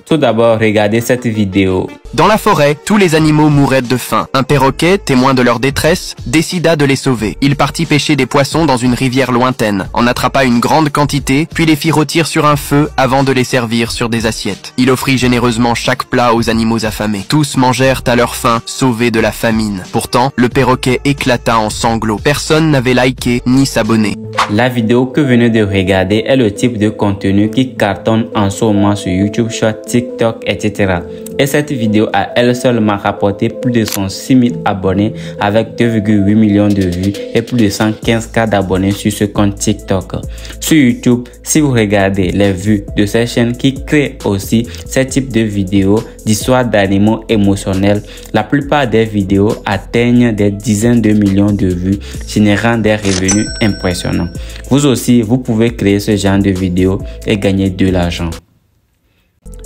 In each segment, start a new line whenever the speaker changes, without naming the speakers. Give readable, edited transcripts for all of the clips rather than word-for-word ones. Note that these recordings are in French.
Tout d'abord, regardez cette vidéo.
Dans la forêt, tous les animaux mouraient de faim. Un perroquet, témoin de leur détresse, décida de les sauver. Il partit pêcher des poissons dans une rivière lointaine, en attrapa une grande quantité, puis les fit rôtir sur un feu avant de les servir sur des assiettes. Il offrit généreusement chaque plat aux animaux affamés. Tous mangèrent à leur faim, sauvés de la famine. Pourtant, le perroquet éclata en sanglots. Personne n'avait liké ni s'abonné.
La vidéo que vous venez de regarder est le type de contenu qui cartonne en ce moment sur YouTube Short, TikTok, etc. Et cette vidéo à elle seule m'a rapporté plus de 106 000 abonnés avec 2,8 millions de vues et plus de 115K d'abonnés sur ce compte TikTok. Sur YouTube, si vous regardez les vues de cette chaîne qui crée aussi ce type de vidéos d'histoires d'animaux émotionnels, la plupart des vidéos atteignent des dizaines de millions de vues, générant des revenus impressionnants. Vous aussi, vous pouvez créer ce genre de vidéos et gagner de l'argent.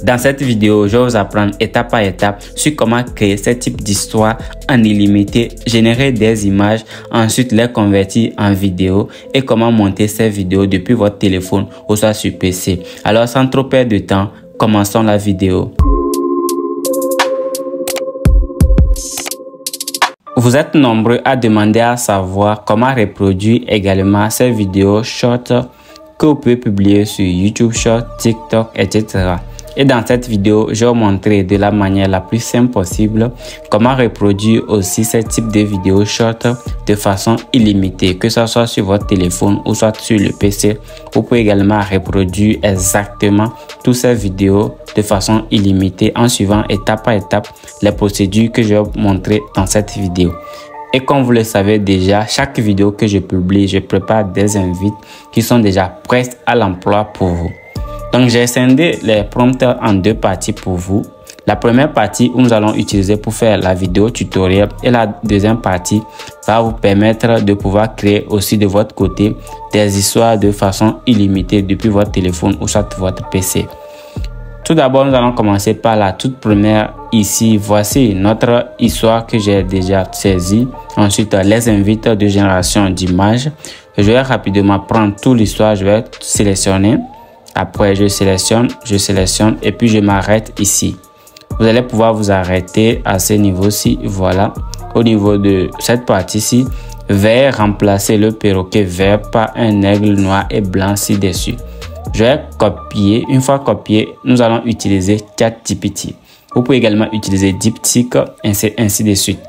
Dans cette vidéo, je vais vous apprendre étape par étape sur comment créer ce type d'histoire en illimité, générer des images, ensuite les convertir en vidéo et comment monter ces vidéos depuis votre téléphone ou soit sur PC. Alors sans trop perdre de temps, commençons la vidéo. Vous êtes nombreux à demander à savoir comment reproduire également ces vidéos short que vous pouvez publier sur YouTube Short, TikTok, etc. Et dans cette vidéo, je vais vous montrer de la manière la plus simple possible comment reproduire aussi ce type de vidéos short de façon illimitée, que ce soit sur votre téléphone ou soit sur le PC. Vous pouvez également reproduire exactement toutes ces vidéos de façon illimitée en suivant étape par étape les procédures que je vais vous montrer dans cette vidéo. Et comme vous le savez déjà, chaque vidéo que je publie, je prépare des invités qui sont déjà prêts à l'emploi pour vous. Donc, j'ai scindé les prompts en deux parties pour vous. La première partie où nous allons utiliser pour faire la vidéo tutoriel et la deuxième partie va vous permettre de pouvoir créer aussi de votre côté des histoires de façon illimitée depuis votre téléphone ou soit votre PC. Tout d'abord, nous allons commencer par la toute première ici. Voici notre histoire que j'ai déjà saisie. Ensuite, les invites de génération d'images. Je vais rapidement prendre toute l'histoire, je vais sélectionner. Après, je sélectionne et puis je m'arrête ici. Vous allez pouvoir vous arrêter à ce niveau-ci. Voilà, au niveau de cette partie-ci, vert, remplacer le perroquet vert par un aigle noir et blanc ci-dessus. Je vais copier. Une fois copié, nous allons utiliser ChatGPT. Vous pouvez également utiliser DeepSeek, ainsi de suite.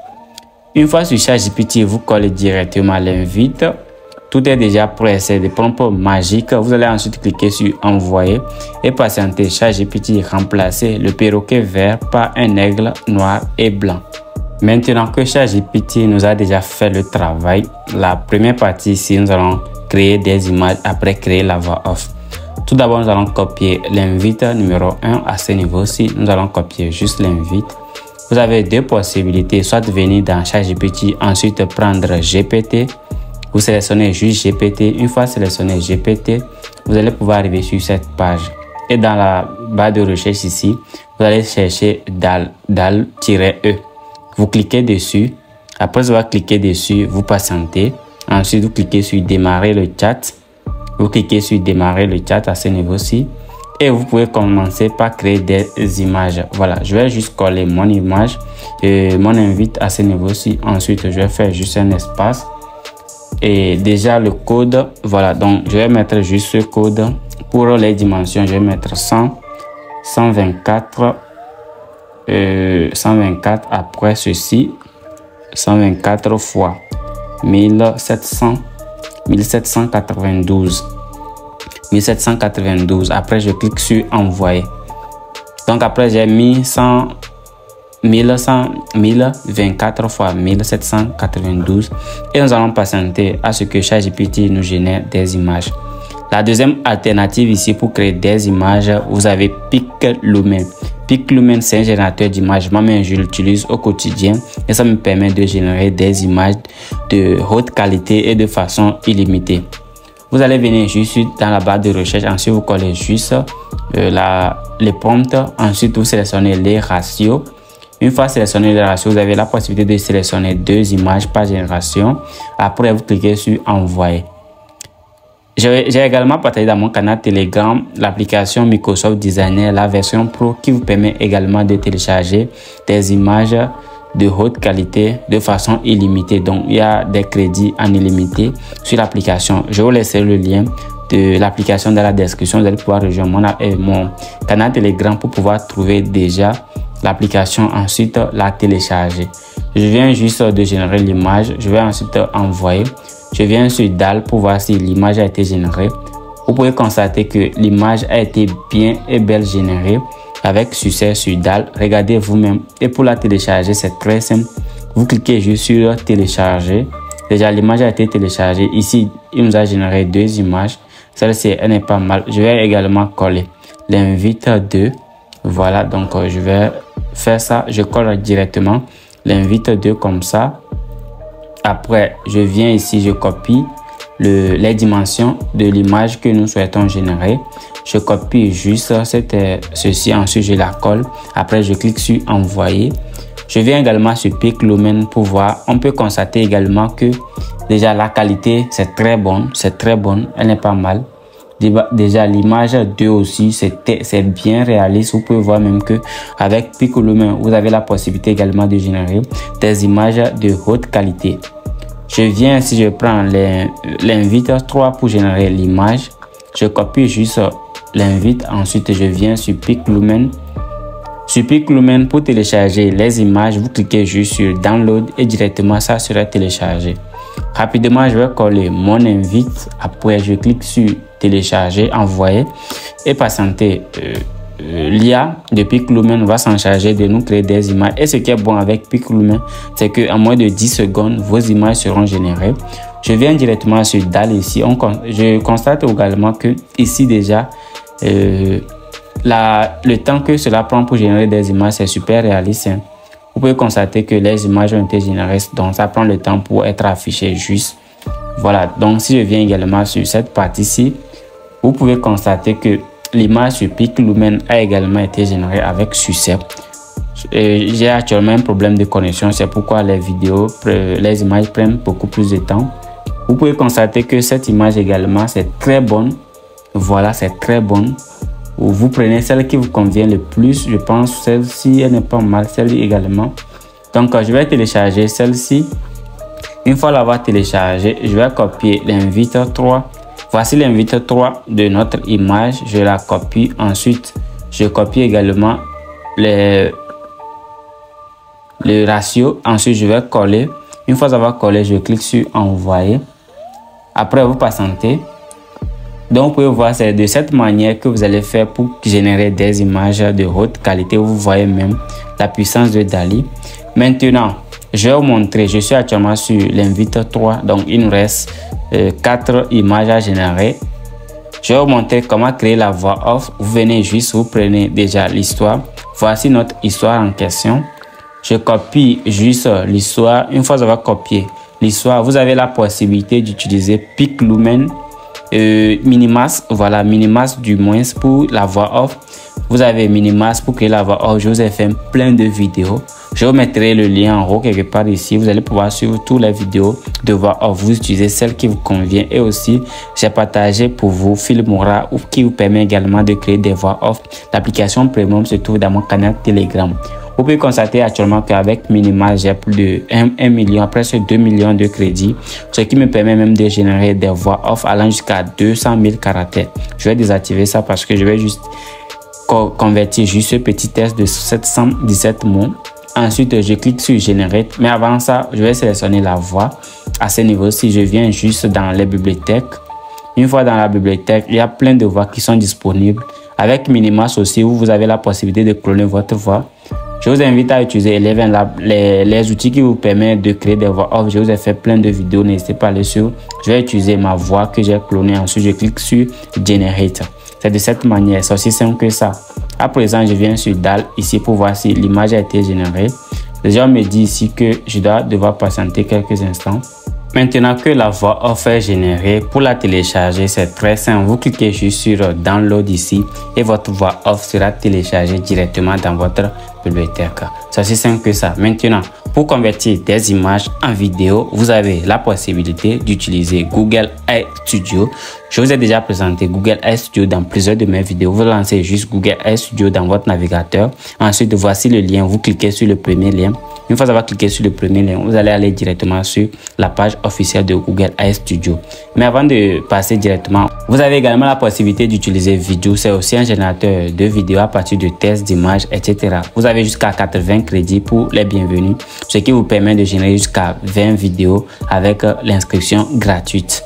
Une fois sur ChatGPT, vous collez directement l'invite. Tout est déjà prêt, c'est des prompts magiques. Vous allez ensuite cliquer sur envoyer et patienter. ChatGPT remplacer le perroquet vert par un aigle noir et blanc. Maintenant que ChatGPT nous a déjà fait le travail, la première partie ici, nous allons créer des images après créer la voix off. Tout d'abord, nous allons copier l'invite numéro 1 à ce niveau-ci. Nous allons copier juste l'invite. Vous avez deux possibilités, soit venir dans ChatGPT, ensuite prendre GPT. Vous sélectionnez juste GPT. Une fois sélectionné GPT, vous allez pouvoir arriver sur cette page. Et dans la barre de recherche ici, vous allez chercher DALL-E. Vous cliquez dessus. Après avoir cliqué dessus, vous patientez. Ensuite, vous cliquez sur démarrer le chat. Vous cliquez sur démarrer le chat à ce niveau-ci. Et vous pouvez commencer par créer des images. Voilà, je vais juste coller mon image et mon invite à ce niveau-ci. Ensuite, je vais faire juste un espace. Et déjà le code, voilà, donc je vais mettre juste ce code pour les dimensions. Je vais mettre 100, 124, 124 après ceci, 124 fois 1792. Après je clique sur envoyer. Donc après j'ai mis 1024 fois 1792 et nous allons patienter à ce que ChatGPT nous génère des images. La deuxième alternative ici pour créer des images, vous avez PicLumen. PicLumen, c'est un générateur d'images. Moi-même, je l'utilise au quotidien et ça me permet de générer des images de haute qualité et de façon illimitée. Vous allez venir juste dans la barre de recherche, ensuite vous collez juste les prompts, ensuite vous sélectionnez les ratios. Une fois sélectionné les ratios, vous avez la possibilité de sélectionner 2 images par génération. Après, vous cliquez sur envoyer. J'ai également partagé dans mon canal Telegram l'application Microsoft Designer, la version Pro, qui vous permet également de télécharger des images de haute qualité de façon illimitée. Donc, il y a des crédits en illimité sur l'application. Je vous laisserai le lien de l'application dans la description. Vous allez pouvoir rejoindre mon canal Telegram pour pouvoir trouver déjà l'application, ensuite la télécharger. Je viens juste de générer l'image. Je vais ensuite envoyer. Je viens sur DALL pour voir si l'image a été générée. Vous pouvez constater que l'image a été bien et belle générée avec succès sur DALL. Regardez vous-même. Et pour la télécharger, c'est très simple. Vous cliquez juste sur télécharger. Déjà, l'image a été téléchargée. Ici, il nous a généré 2 images. Celle-ci, elle n'est pas mal. Je vais également coller l'invite 2. Voilà, donc je vais faire ça. Je colle directement l'invite 2 comme ça. Après, je viens ici, je copie les dimensions de l'image que nous souhaitons générer. Je copie juste ceci, ensuite je la colle. Après, je clique sur envoyer. Je viens également sur Piclumen pour voir. On peut constater également que déjà la qualité, c'est très bonne. Elle n'est pas mal. Déjà l'image 2 aussi, c'est bien réaliste. Vous pouvez voir même que avec Piclumen, vous avez la possibilité également de générer des images de haute qualité. Je viens, si je prends l'invite 3 pour générer l'image, je copie juste l'invite. Ensuite, je viens sur Piclumen. Sur Piclumen, pour télécharger les images, vous cliquez juste sur download et directement ça sera téléchargé. Rapidement, je vais coller mon invite. Après, je clique sur télécharger, envoyer et patienter. L'IA de Piclumen va s'en charger de nous créer des images. Et ce qui est bon avec Piclumen, c'est qu'en moins de 10 secondes, vos images seront générées. Je viens directement sur DALL ici. Je constate également que ici déjà, le temps que cela prend pour générer des images, c'est super réaliste. Vous pouvez constater que les images ont été générées, donc ça prend le temps pour être affiché juste. Voilà, donc si je viens également sur cette partie-ci, vous pouvez constater que l'image sur Piclumen a également été générée avec succès. J'ai actuellement un problème de connexion, c'est pourquoi les images prennent beaucoup plus de temps. Vous pouvez constater que cette image également, c'est très bonne. Voilà, c'est très bonne. Vous prenez celle qui vous convient le plus. Je pense celle-ci, elle n'est pas mal, celle également. Donc, je vais télécharger celle-ci. Une fois l'avoir téléchargée, je vais copier l'invite 3. Voici l'invite 3 de notre image. Je la copie. Ensuite, je copie également le ratio. Ensuite, je vais coller. Une fois avoir collé, je clique sur envoyer. Après, vous patientez. Donc, vous pouvez voir, c'est de cette manière que vous allez faire pour générer des images de haute qualité. Vous voyez même la puissance de DALL-E. Maintenant, je vais vous montrer. Je suis actuellement sur l'invite 3. Donc, il nous reste 4 images à générer. Je vais vous montrer comment créer la voix off. Vous venez juste, vous prenez déjà l'histoire. Voici notre histoire en question. Je copie juste l'histoire. Une fois avoir copié l'histoire, vous avez la possibilité d'utiliser Piclumen. Minimas, voilà, Minimas du moins pour la voix off. Vous avez Minimas pour créer la voix off. Je vous ai fait plein de vidéos. Je vous mettrai le lien en haut quelque part ici. Vous allez pouvoir suivre toutes les vidéos de voix off. Vous utilisez celle qui vous convient. Et aussi, j'ai partagé pour vous Filmora qui vous permet également de créer des voix off. L'application Premium se trouve dans mon canal Telegram. Vous pouvez constater actuellement qu'avec Minimas, j'ai plus de 1 million, presque 2 millions de crédits, ce qui me permet même de générer des voix off allant jusqu'à 200 000 caractères. Je vais désactiver ça parce que je vais juste convertir juste ce petit test de 717 mots. Ensuite, je clique sur générer. Mais avant ça, je vais sélectionner la voix. À ce niveau-ci, je viens juste dans les bibliothèques. Une fois dans la bibliothèque, il y a plein de voix qui sont disponibles. Avec Minimas aussi, vous avez la possibilité de cloner votre voix. Je vous invite à utiliser Eleven Lab, les outils qui vous permettent de créer des voix off. Je vous ai fait plein de vidéos, n'hésitez pas à aller sur. Je vais utiliser ma voix que j'ai clonée. Ensuite, je clique sur Generate. C'est de cette manière, c'est aussi simple que ça. À présent, je viens sur DALL ici pour voir si l'image a été générée. Déjà, on me dit ici que je dois devoir patienter quelques instants. Maintenant que la voix off est générée, pour la télécharger, c'est très simple. Vous cliquez juste sur Download ici et votre voix off sera téléchargée directement dans votre bibliothèque. C'est aussi simple que ça. Maintenant, pour convertir des images en vidéo, vous avez la possibilité d'utiliser Google AI Studio. Je vous ai déjà présenté Google AI Studio dans plusieurs de mes vidéos. Vous lancez juste Google AI Studio dans votre navigateur. Ensuite, voici le lien. Vous cliquez sur le premier lien. Une fois avoir cliqué sur le premier lien, vous allez aller directement sur la page officielle de Google AI Studio. Mais avant de passer directement, vous avez également la possibilité d'utiliser Vidoo. C'est aussi un générateur de vidéos à partir de tests, d'images, etc. Vous avez jusqu'à 80 crédits pour les bienvenus, ce qui vous permet de générer jusqu'à 20 vidéos avec l'inscription gratuite.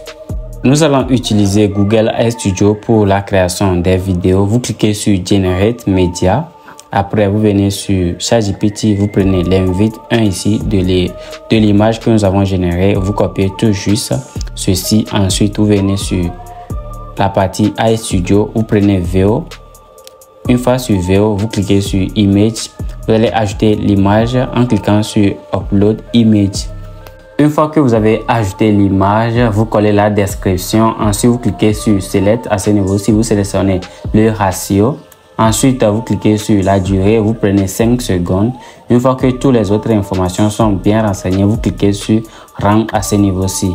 Nous allons utiliser Google AI Studio pour la création des vidéos. Vous cliquez sur Generate Media. Après, vous venez sur ChatGPT, vous prenez l'invite 1 ici de l'image que nous avons générée. Vous copiez tout juste ceci. Ensuite, vous venez sur la partie AI Studio, vous prenez VO. Une fois sur VO, vous cliquez sur Image. Vous allez ajouter l'image en cliquant sur Upload Image. Une fois que vous avez ajouté l'image, vous collez la description. Ensuite, vous cliquez sur Select. À ce niveau-ci, vous sélectionnez le ratio. Ensuite, vous cliquez sur la durée, vous prenez 5 secondes. Une fois que toutes les autres informations sont bien renseignées, vous cliquez sur Rendre à ce niveau-ci.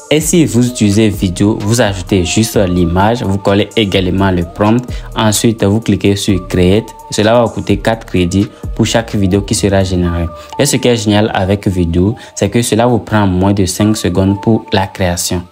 Et si vous utilisez vidéo, vous ajoutez juste l'image, vous collez également le prompt. Ensuite, vous cliquez sur Create. Cela va vous coûter 4 crédits pour chaque vidéo qui sera générée. Et ce qui est génial avec vidéo, c'est que cela vous prend moins de 5 secondes pour la création.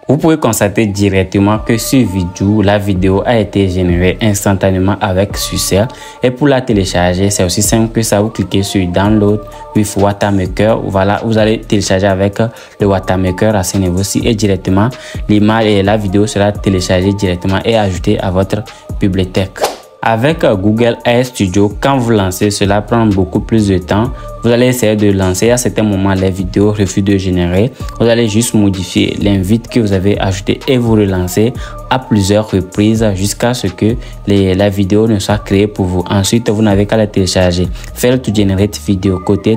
Vous pouvez constater directement que sur Vidoo, la vidéo a été générée instantanément avec succès. Et pour la télécharger, c'est aussi simple que ça. Vous cliquez sur Download with Watermaker. Voilà, vous allez télécharger avec le Watermaker à ce niveau-ci et directement l'image et la vidéo sera téléchargée directement et ajoutée à votre bibliothèque. Avec Google AI Studio, quand vous lancez, cela prend beaucoup plus de temps. Vous allez essayer de lancer. À certains moments, les vidéos refusent de générer. Vous allez juste modifier l'invite que vous avez ajouté et vous relancer à plusieurs reprises jusqu'à ce que la vidéo ne soit créée pour vous. Ensuite, vous n'avez qu'à la télécharger. Fail to generate video côté.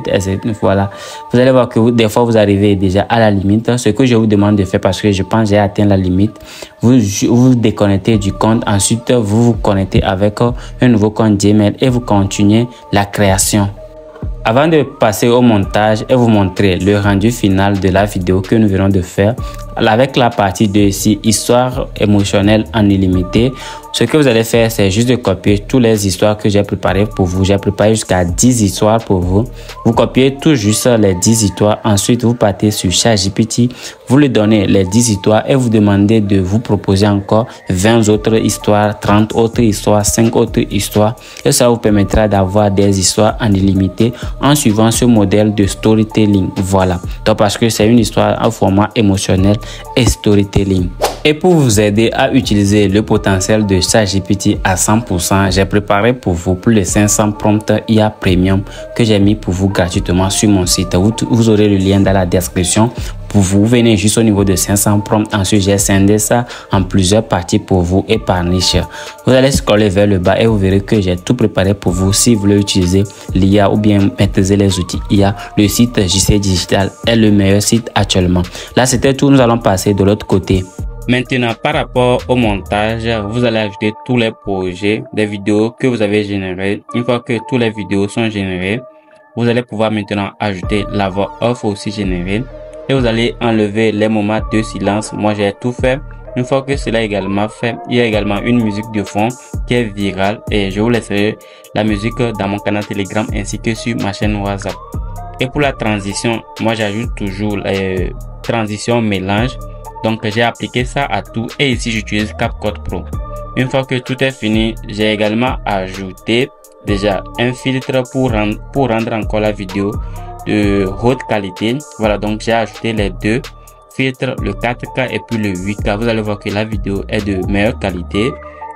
Voilà. Vous allez voir que des fois, vous arrivez déjà à la limite. Ce que je vous demande de faire parce que je pense que j'ai atteint la limite. Vous déconnectez du compte. Ensuite, vous vous connectez avec un nouveau compte Gmail et vous continuez la création. Avant de passer au montage et vous montrer le rendu final de la vidéo que nous venons de faire, avec la partie de ici, histoire émotionnelle en illimité, ce que vous allez faire, c'est juste de copier toutes les histoires que j'ai préparées pour vous. J'ai préparé jusqu'à 10 histoires pour vous. Vous copiez tout juste les 10 histoires. Ensuite, vous partez sur ChatGPT. Vous lui donnez les 10 histoires et vous demandez de vous proposer encore 20 autres histoires, 30 autres histoires, 5 autres histoires. Et ça vous permettra d'avoir des histoires en illimité en suivant ce modèle de storytelling. Voilà. Donc, parce que c'est une histoire en format émotionnel et storytelling. Et pour vous aider à utiliser le potentiel de ChatGPT à 100%, j'ai préparé pour vous plus de 500 prompts IA Premium que j'ai mis pour vous gratuitement sur mon site. Vous aurez le lien dans la description. Vous venez juste au niveau de 500 prompts. Ensuite, j'ai scindé ça en plusieurs parties pour vous et par niche. Vous allez scroller vers le bas et vous verrez que j'ai tout préparé pour vous. Si vous voulez utiliser l'IA ou bien maîtriser les outils IA, le site JC Digital est le meilleur site actuellement. Là, c'était tout. Nous allons passer de l'autre côté. Maintenant, par rapport au montage, vous allez ajouter tous les projets des vidéos que vous avez générées. Une fois que toutes les vidéos sont générées, vous allez pouvoir maintenant ajouter la voix off aussi générée. Et vous allez enlever les moments de silence. Moi, j'ai tout fait. Une fois que cela est également fait, il y a également une musique de fond qui est virale. Et je vous laisserai la musique dans mon canal Telegram ainsi que sur ma chaîne WhatsApp. Et pour la transition, moi, j'ajoute toujours les transitions mélange. Donc, j'ai appliqué ça à tout et ici, j'utilise CapCut Pro. Une fois que tout est fini, j'ai également ajouté déjà un filtre pour rendre encore la vidéo de haute qualité. Voilà, donc j'ai ajouté les deux filtres, le 4K et puis le 8K. Vous allez voir que la vidéo est de meilleure qualité.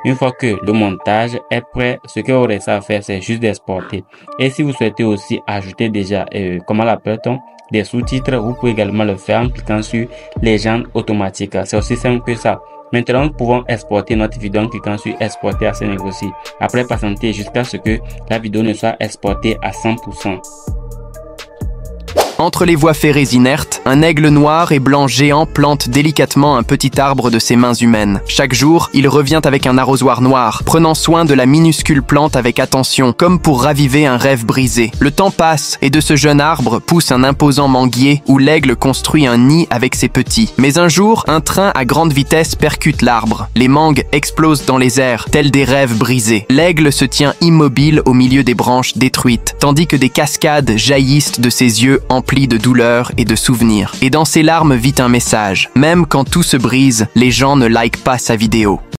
Une fois que le montage est prêt, ce que vous aurez à faire, c'est juste d'exporter. Et si vous souhaitez aussi ajouter déjà, comment l'appelle-t-on, des sous-titres, vous pouvez également le faire en cliquant sur légende automatique. C'est aussi simple que ça. Maintenant, nous pouvons exporter notre vidéo en cliquant sur exporter à ce niveau-ci. Après, patienter jusqu'à ce que la vidéo ne soit exportée à 100%.
Entre les voies ferrées inertes, un aigle noir et blanc géant plante délicatement un petit arbre de ses mains humaines. Chaque jour, il revient avec un arrosoir noir, prenant soin de la minuscule plante avec attention, comme pour raviver un rêve brisé. Le temps passe, et de ce jeune arbre pousse un imposant manguier où l'aigle construit un nid avec ses petits. Mais un jour, un train à grande vitesse percute l'arbre. Les mangues explosent dans les airs, tels des rêves brisés. L'aigle se tient immobile au milieu des branches détruites, tandis que des cascades jaillissent de ses yeux emplis de douleur et de souvenirs. Et dans ses larmes vit un message. Même quand tout se brise, les gens ne likent pas sa vidéo.